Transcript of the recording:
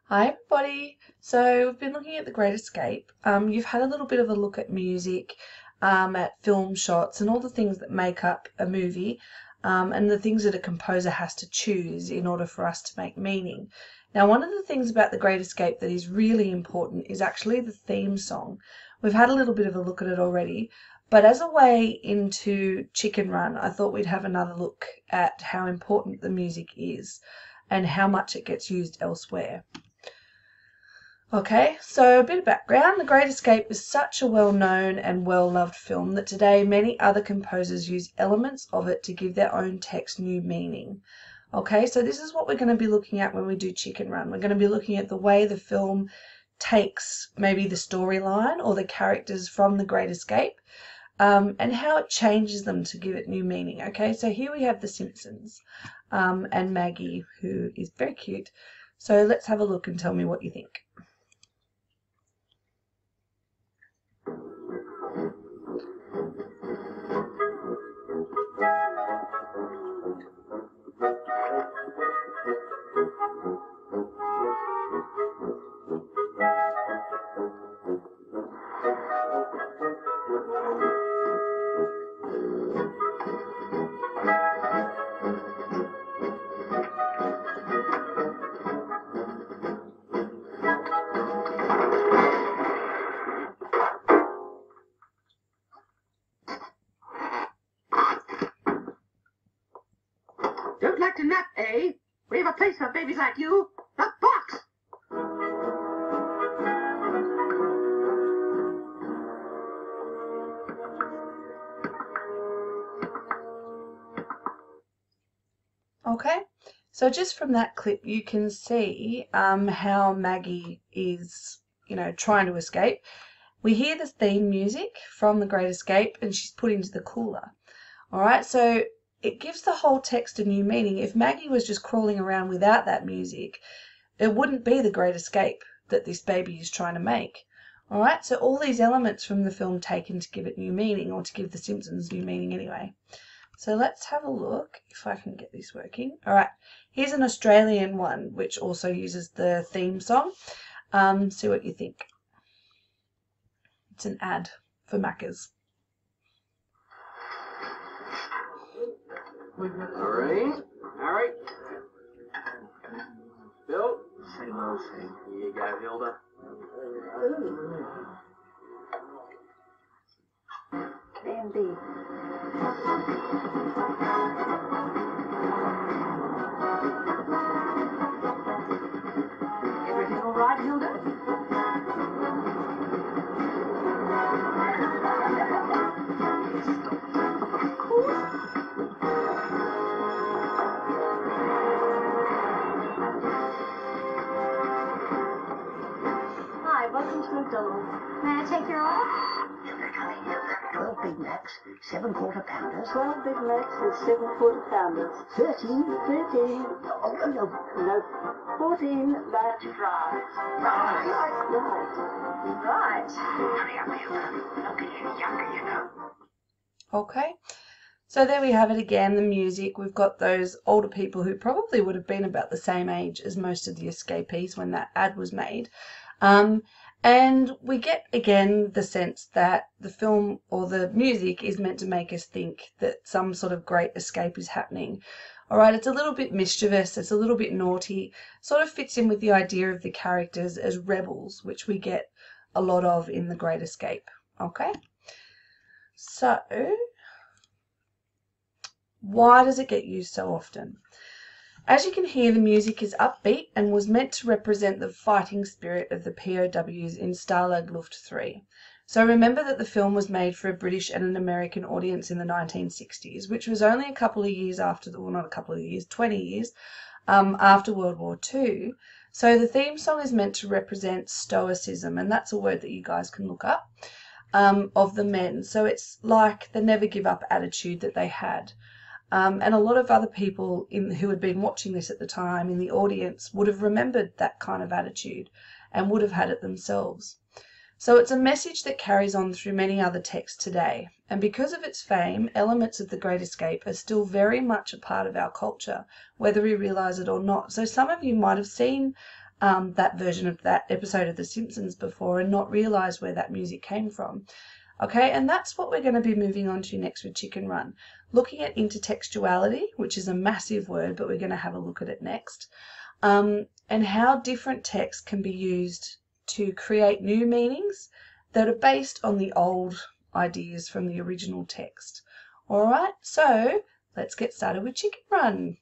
Hi everybody. So we've been looking at The Great Escape. You've had a little bit of a look at music, at film shots and all the things that make up a movie, and the things that a composer has to choose in order for us to make meaning. Now, one of the things about The Great Escape that is really important is actually the theme song. We've had a little bit of a look at it already, but as a way into Chicken Run, I thought we'd have another look at how important the music is and how much it gets used elsewhere. Okay, so a bit of background. The Great Escape is such a well-known and well-loved film that today many other composers use elements of it to give their own text new meaning. Okay, so this is what we're going to be looking at when we do Chicken Run. We're going to be looking at the way the film takes maybe the storyline or the characters from The Great Escape, and how it changes them to give it new meaning. Okay, so here we have The Simpsons, and Maggie, who is very cute. So let's have a look and tell me what you think. Don't like to nap, eh? We have a place for babies like you. The box! Okay, so just from that clip you can see how Maggie is, trying to escape. We hear the theme music from The Great Escape and she's put into the cooler. Alright, so it gives the whole text a new meaning. If Maggie was just crawling around without that music, it wouldn't be The Great Escape that this baby is trying to make. Alright, so all these elements from the film taken to give it new meaning, or to give The Simpsons new meaning anyway. So let's have a look if I can get this working. Alright, here's an Australian one which also uses the theme song. See what you think. It's an ad for Macca's. Lorraine? Harry? Bill? Same old thing. Here you go, Hilda. A and B. Everything all right, Hilda? Of course. Hi, welcome to McDonald's. May I take your order? 12 Big Macs, 7 quarter-pounders, 12 Big Macs and 7 quarter-pounders. 13. 13. Oh, no. No. 14 large fries. Right. Right. Hurry up, Hilda. Don't get any younger, you know. Okay, so there we have it again, the music. We've got those older people who probably would have been about the same age as most of the escapees when that ad was made. And we get again the sense that the film or the music is meant to make us think that some sort of great escape is happening. Alright, it's a little bit mischievous, it's a little bit naughty, sort of fits in with the idea of the characters as rebels, which we get a lot of in The Great Escape. Okay, so why does it get used so often? As you can hear, the music is upbeat and was meant to represent the fighting spirit of the POWs in Stalag Luft 3. So remember that the film was made for a British and an American audience in the 1960s, which was only a couple of years after, well, not a couple of years, 20 years after World War II. So the theme song is meant to represent stoicism, and that's a word that you guys can look up, of the men. So it's like the never give up attitude that they had. And a lot of other people who had been watching this at the time in the audience would have remembered that kind of attitude and would have had it themselves. So it's a message that carries on through many other texts today, and because of its fame, elements of The Great Escape are still very much a part of our culture, whether we realise it or not. So some of you might have seen that version of that episode of The Simpsons before and not realize where that music came from. Okay, and that's what we're going to be moving on to next with Chicken Run. Looking at intertextuality, which is a massive word, but we're going to have a look at it next, and how different text can be used to create new meanings that are based on the old ideas from the original text. All right, so let's get started with Chicken Run.